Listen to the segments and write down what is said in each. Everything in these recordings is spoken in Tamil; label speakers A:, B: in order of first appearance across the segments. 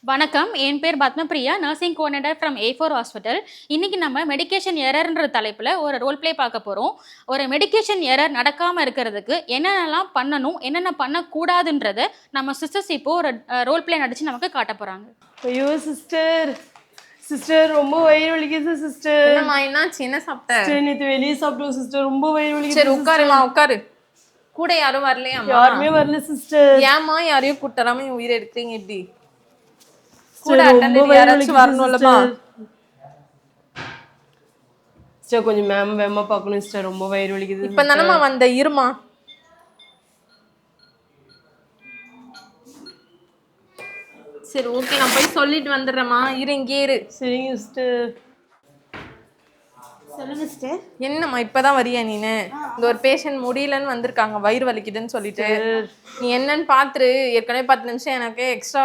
A: வணக்கம், என் பேர் Padmapriya, nursing coordinator from A4 hospital. இன்னைக்கு நம்ம மெடிகேஷன் எரர்ன்ற தலைப்பில் ஒரு ரோல் ப்ளே பார்க்க போகிறோம். ஒரு மெடிகேஷன் எரர் நடக்காமல் இருக்கிறதுக்கு என்னென்னலாம் பண்ணணும், என்னென்ன பண்ணக்கூடாதுன்றதை நம்ம சிஸ்டர்ஸ் இப்போ ஒரு ரோல் ப்ளே நடிச்சு நமக்கு காட்ட போகிறாங்க.
B: ஐயோ சிஸ்டர், சிஸ்டர் ரொம்ப வயிறு வலிக்குது சிஸ்டர்.
C: என்னம்மா என்னாச்சு? என்ன சாப்பிட்ட?
B: நேற்று வெளியே சாப்பிட்டோம் சிஸ்டர், ரொம்ப வயிறு வலிக்குது.
C: சரி உட்காருமா, உட்காரு. கூட யாரும் வரலையா?
B: யாருமே வரல சிஸ்டர்.
C: ஏமா யாரையும் கூட்டறாம உயிரை எடுக்கிறீங்க? இப்படி கூட அட்டெண்டர் யாராச்சும் வரணும்லமா
B: சிஸ்டர். கொஞ்சம் மேம் வேமா பார்க்கணும் சிஸ்டர், ரொம்ப வயிறு வலிக்குது.
C: இப்ப தானம்மா வந்த, இருமா. சரி ஓகே, நான் போய் சொல்லிட்டு வந்துடுறேம்மா. இங்கே இரு.
B: சரிங்க சிஸ்டர்.
D: சொல்லுங்க சிஸ்டர்.
C: என்னம்மா இப்பதான் வரியா நீனு? இந்த ஒரு பேஷண்ட் முடியலன்னு வந்திருக்காங்க, வயிறு வலிக்குதுன்னு சொல்லிட்டு. நீ என்னன்னு பாத்துரு. ஏற்கனவே 10 நிமிஷம் எனக்கு எக்ஸ்ட்ரா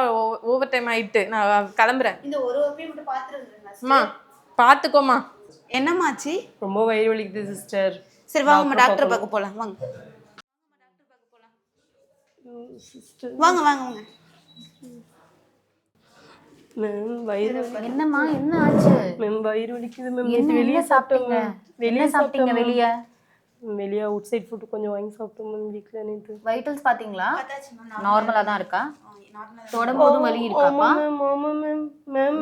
C: ஓவர் டைம் ஆயிட்டு. நான் கிளம்புறேன்.
D: இந்த ஒரு ஓபி மட்டும் பாத்துறேன்.
C: அம்மா பாத்துக்கோமா.
D: என்னமாச்சு?
B: ரொம்ப வயிறு வலிக்குது சிஸ்டர்.
D: சரி வாங்க, நம்ம டாக்டர் பார்க்க போலாம். வாங்க வாங்க வாங்க வாங்க.
B: மேம் வயிறு
E: என்னம்மா என்ன ஆச்சு?
B: மேம் வயிறு வலிக்குது மேம்.
E: என்ன வெளிய சாப்பிட்டீங்க? வெளிய சாப்பிட்டீங்க?
B: வெளியே அவுட் சைட் ஃபுட் கொஞ்சம் வாங்கி சாப்பிட்டோம் மேம் வீட்ல. நேத்து
E: வைட்டல்ஸ் பாத்தீங்களா? நார்மலா தான் இருக்கா? தொடம்போதும் வலி இருக்காப்பா?
B: ஆமா மேம். மேம்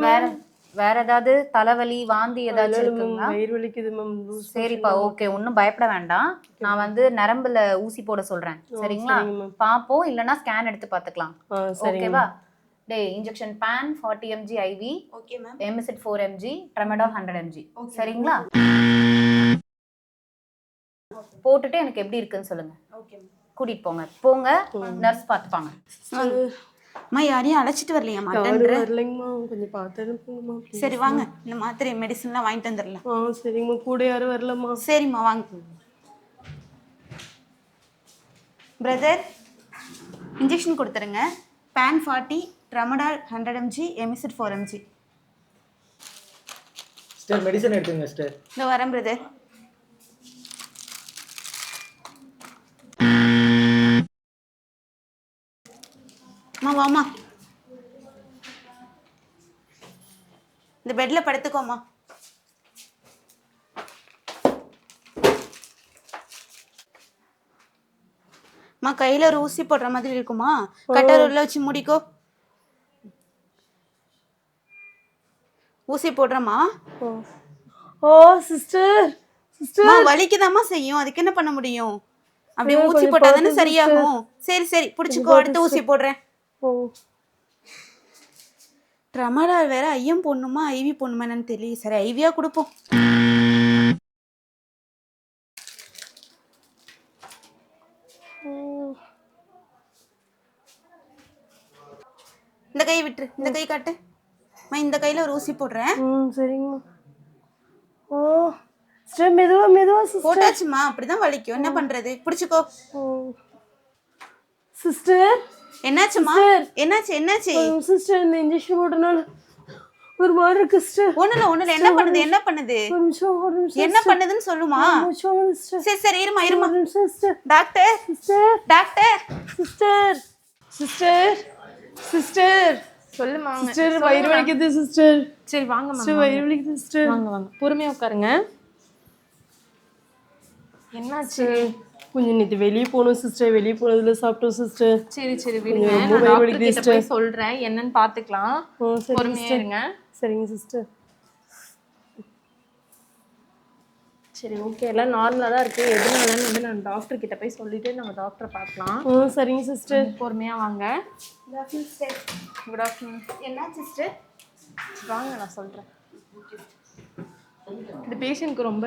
E: வேற ஏதாவது தலைவலி வாந்தி ஏதாச்சும் இருக்குங்களா?
B: வயிறு வலிக்குது மேம்.
E: சரிப்பா, ஓகே, ஒன்றும் பயப்பட வேண்டாம். நான் வந்து நரம்புல ஊசி போட சொல்றேன், சரிங்களா? பாப்போம், இல்லைன்னா ஸ்கேன் எடுத்து பாத்துக்கலாம். ஓகேவா? Injection Pan 40 mg IV,
D: okay ma'am.
E: Emeset 4 mg, tramadol 100 mg, சரிங்களா? போட்டுட்டு எனக்கு எப்படி இருக்குன்னு சொல்லுங்க.
D: Okay ma'am.
E: கூட்டிட்டு போங்க, நர்ஸ் பார்த்துப்பாங்க.
D: அம்மா யாரையும் அழைச்சிட்டு வரலையாம்மா?
B: வரலைங்கம்மா, கொஞ்சம் பார்த்து அனுப்புங்கம்மா.
D: சரி வாங்க, இந்த மாத்திரை மெடிசன்லாம் வாங்கிட்டு வந்துடலாம்.
B: சரிங்கம்மா. கூட யாரும் வரலம்மா?
D: சரிம்மா வாங்க. பிரதர், இன்ஜெக்ஷன் கொடுத்துருங்க. Pan 40, tramadol 100 mg, Emeset 4 mg.
F: Sister medicine எடுத்துங்க சிஸ்டர்.
D: இந்த வரேன் பிரதர். அம்மா வாமா, இந்த பெட்ல படுத்துக்கோமா. அம்மா கையில ஒரு ஊசி போடுற மாதிரி இருக்குமா? கட்டர் உள்ள வச்சு மூடிக்கோ. ஊசி போடுறமா?
B: ஓ சிஸ்டர்,
D: சிஸ்டர் வலிக்குதாம்மா செய்யும், அதுக்கு என்ன பண்ண முடியும்? அப்படியே ஊசி போட்டாதானே சரியாகும். சரி சரி பிடிச்சிக்கோ, அடுத்த ஊசி போடுறேன். ட்ரமடால் வேற ஐயம் போடணுமா ஐவி போடணுமா என்னன்னு தெரியல. சரி ஐவியா கொடுப்போம். இந்த கை விட்டுரு, இந்த கை காட்டு. இந்த கையில ஒரு ஊசி போடுறேன்.
B: சரிங்கம்மா. ஓ சிஸ்டர், மெதுவா மெதுவா சிஸ்டர்.
D: போட்டாச்சுமா, அப்படிதான் வலிக்கும், என்ன பண்றது? பிடிச்சிக்கோ.
B: சிஸ்டர்
D: என்னாச்சுமா? என்னாச்சு என்னாச்சு?
B: சிஸ்டர் இந்த இன்ஜெக்ஷன் போட்டனால ஒரு மாதிரி இருக்கு சிஸ்டர்.
D: ஒண்ணுல என்ன பண்ணுது? என்ன பண்ணுது?
B: ஒரு நிமிஷம்
D: என்ன பண்ணுதுன்னு சொல்லுமா?
B: சிஸ்டர்.
D: சரி சரி இருமா இருமா.
B: Sister
D: doctor
B: sister
D: doctor
B: sister sister sister
C: சொல்லுமா.
B: சிஸ்டர் வயிறு வலிக்குது சிஸ்டர்.
C: சரி வாங்க
B: சிஸ்டர் வயிறு வலிக்குது சிஸ்டர்.
C: வாங்க பொறுமையா உட்காருங்க. என்னாச்சு?
B: கொஞ்சம் நேற்று வெளியே போகணும் சிஸ்டர், வெளியே போனதுல சாப்பிட்டோம் சிஸ்டர்.
C: சரி விடுங்க, நான் டாக்டர் கிட்ட போய் சொல்றேன், என்னன்னு பாத்துக்கலாம். பொறுமையா இருங்க.
B: சரிங்க சிஸ்டர்.
C: சரி ஓகே, எல்லாம் நார்மலா தான் இருக்கு. எதுனாலன்னு வந்து நான் டாக்டர் கிட்ட போய் சொல்லிட்டு நம்ம டாக்டரை பார்க்கலாம்.
B: சரிங்க சிஸ்டர்.
C: பொறுமையா வாங்க. Good afternoon.
D: என்ன சிஸ்டர்?
C: வாங்க நான் சொல்றேன். இந்த பேஷண்ட்க்கு ரொம்ப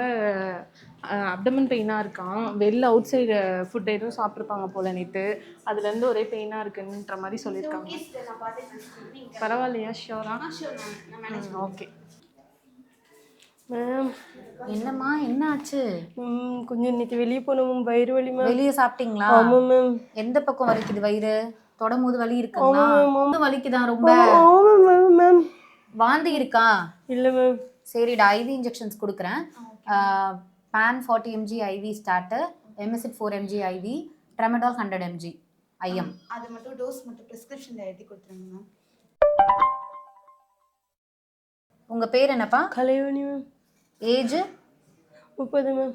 C: அப்டமன் பெயினாக இருக்கான். வெளில அவுட் சைடு ஃபுட் எதுவும் சாப்பிட்ருப்பாங்க போல் நேற்று, அதுலேருந்து ஒரே பெயினாக இருக்குன்ற மாதிரி சொல்லியிருக்காங்க. பரவாயில்லையா? ஷியோரா? Okay
B: ma'am.
E: என்னம்மா என்ன ஆச்சு?
B: கொஞ்சம் நேற்று வெளியே போனோம், வயிறு வலி மேம்.
E: வெளியே சாப்பிட்டீங்களா?
B: ஆமாம் மேம்.
E: எந்த பக்கம் வலிக்குது? வயிறு தொடம்போது வலி இருக்குங்களா? வலிக்குதா ரொம்ப?
B: ஆமாம் மேம்.
E: வாந்தி இருக்கா?
B: இல்லை மேம்.
E: சரிடா, ஐவி இன்ஜெக்ஷன்ஸ் கொடுக்குறேன். Pan 40 mg IV starter, Emeset 4 mg IV, tramadol 100 mg IM.
D: அது மட்டும் டோஸ் மட்டும் பிரிஸ்கிரிப்ஷன்ல எழுதி கொடுத்துருங்க மேம்.
E: உங்க பேர் என்னப்பா?
B: கலைவாணி மேம்.
E: ஏஜ்?
B: 30 மேம்.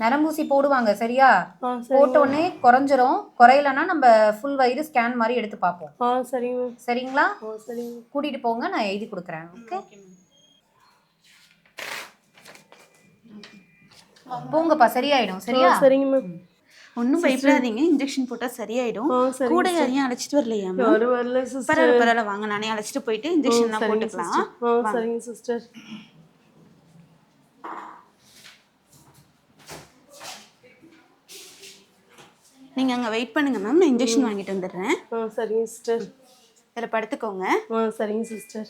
E: நரம்பூசி போடுவாங்க சரியா?
B: சரி
E: போட்ட உடனே குறைஞ்சிரும். குறையலன்னா நம்ம ஃபுல் வயிறு ஸ்கேன் மாதிரி எடுத்து பார்ப்போம்.
B: சரிங்க மேம்.
E: சரிங்களா?
B: சரிங்க.
E: கூட்டிட்டு போங்க, நான் எழுதி கொடுக்குறேன். ஓகே போங்கப்பா, சரியாயிடும். சரியா?
B: சரிங்க மேம்.
D: ஒன்றும் பயப்படாதீங்க, இன்ஜெக்ஷன் போட்டால் சரியாயிடும். கூட யாரையும் அழைச்சிட்டு வரலையா மேம்?
B: யாரும் வரல சிஸ்டர்.
D: பரவாயில்ல பரவாயில்ல, வாங்க நானே அழைச்சிட்டு போயிட்டு இன்ஜெக்ஷன்லாம் போட்டுக்கலாம்.
B: சரிங்க சிஸ்டர்.
D: நீங்கள் அங்கே வெயிட் பண்ணுங்க மேம், நான் இன்ஜெக்ஷன் வாங்கிட்டு வந்துடுறேன்.
B: சரிங்க சிஸ்டர்.
D: இதில் படுத்துக்கோங்க.
B: சரிங்க சிஸ்டர்.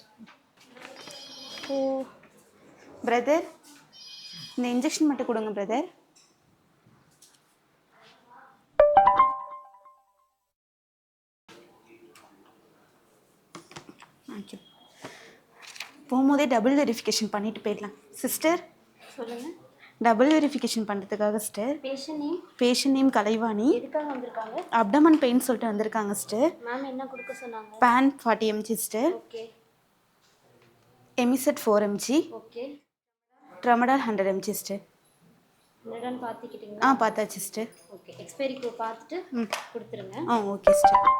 D: பிரதர், இந்த இன்ஜெக்ஷன் மட்டும் கொடுங்க பிரதர். ஓகே, போகும்போதே டபுள் வெரிஃபிகேஷன் பண்ணிட்டு போயிடலாம். சிஸ்டர்
G: சொல்லுங்கள்.
D: டபுள் வெரிஃபிகேஷன் பண்ணுறதுக்காக சிஸ்டர். Patient name Kalaivani.
G: எதுக்காக வந்திருக்காங்க?
D: அப்டமன் பெயின் சொல்லிட்டு வந்திருக்காங்க சிஸ்டர்.
G: மேம் என்ன கொடுக்க சொன்னாங்க?
D: Pan 40 mg sister.
G: Okay
D: Emeset 4 mg.
G: Okay.
D: Tramadol 100 mg sister.
G: என்னடான்னு பார்த்துக்கிட்டீங்களா?
D: பார்த்தாச்சு சிஸ்டர்.
G: ஓகே, எக்ஸ்பைரி பார்த்துட்டு கொடுத்துருங்க.
D: Okay sister.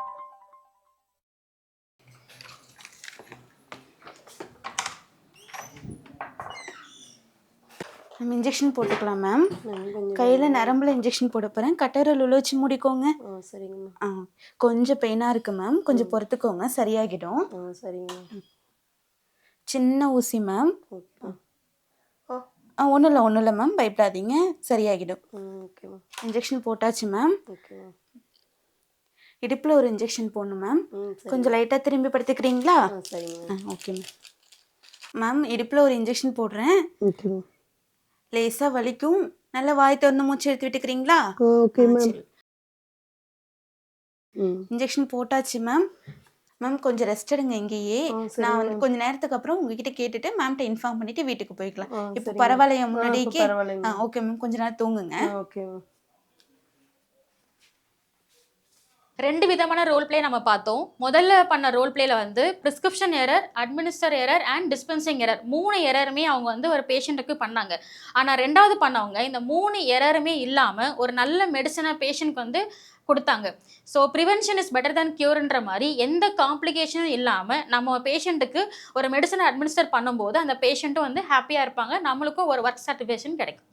D: நம்ம இன்ஜெக்ஷன் போட்டுக்கலாம் மேம். கையில் நரம்பில் இன்ஜெக்ஷன் போட போகிறேன். கட்டரில் உள்ள வச்சு முடிக்கோங்க.
B: சரிங்க மேம்.
D: கொஞ்சம் பெயினாக இருக்குது மேம், கொஞ்சம் பொறுத்துக்கோங்க, சரியாகிடும்.
B: சரிங்க மேம்.
D: சின்ன ஊசி மேம். ஒன்றும் இல்லை மேம், பயப்படாதீங்க, சரியாகிடும்.
B: Okay ma'am.
D: இன்ஜெக்ஷன் போட்டாச்சு மேம்.
B: Okay ma'am.
D: இடுப்பில் ஒரு இன்ஜெக்ஷன் போடணும் மேம். கொஞ்சம் லைட்டாக திரும்பி படுத்துக்கிறீங்களா?
B: சரிங்க.
D: Okay ma'am. மேம் இடுப்பில் ஒரு இன்ஜெக்ஷன் போடுறேன்.
B: Okay ma'am.
D: லேசாக வலிக்கும், நல்லா வாய் திறந்து மூச்சு எடுத்து விட்டுக்கிறீங்களா?
B: Okay ma'am.
D: இன்ஜெக்ஷன் போட்டாச்சு மேம். மேம் கொஞ்சம் ரெஸ்ட் எடுங்க இங்கேயே. நான் வந்து கொஞ்ச நேரத்துக்கு அப்புறம் உங்ககிட்ட கேட்டுட்டு மேம்கிட்ட இன்ஃபார்ம் பண்ணிட்டு வீட்டுக்கு போய்க்கலாம். இப்போ பரவாயில்லையா முன்னாடிக்கு? ஓகே மேம், கொஞ்ச நேரம் தூங்குங்க.
B: Okay ma'am.
A: 2 விதமான ரோல் பிளே நம்ம பார்த்தோம். முதல்ல பண்ண ரோல் பிளேல வந்து prescription error, administer error and dispensing error 3 எரருமே அவங்க வந்து ஒரு பேஷண்ட்டுக்கு பண்ணாங்க. ஆனால் 2வது பண்ணவங்க இந்த 3 எரருமே இல்லாமல் ஒரு நல்ல மெடிசனை பேஷண்ட்க்கு வந்து கொடுத்தாங்க. So prevention is better than கியூர்ன்ற மாதிரி எந்த காம்ப்ளிகேஷனும் இல்லாமல் நம்ம பேஷண்ட்டுக்கு ஒரு மெடிசனை அட்மினிஸ்டர் பண்ணும்போது அந்த பேஷண்ட்டும் வந்து ஹாப்பியாக இருப்பாங்க, நம்மளுக்கும் ஒரு ஒர்க் சாட்டிஸ்ஃபேக்ஷன் கிடைக்கும்.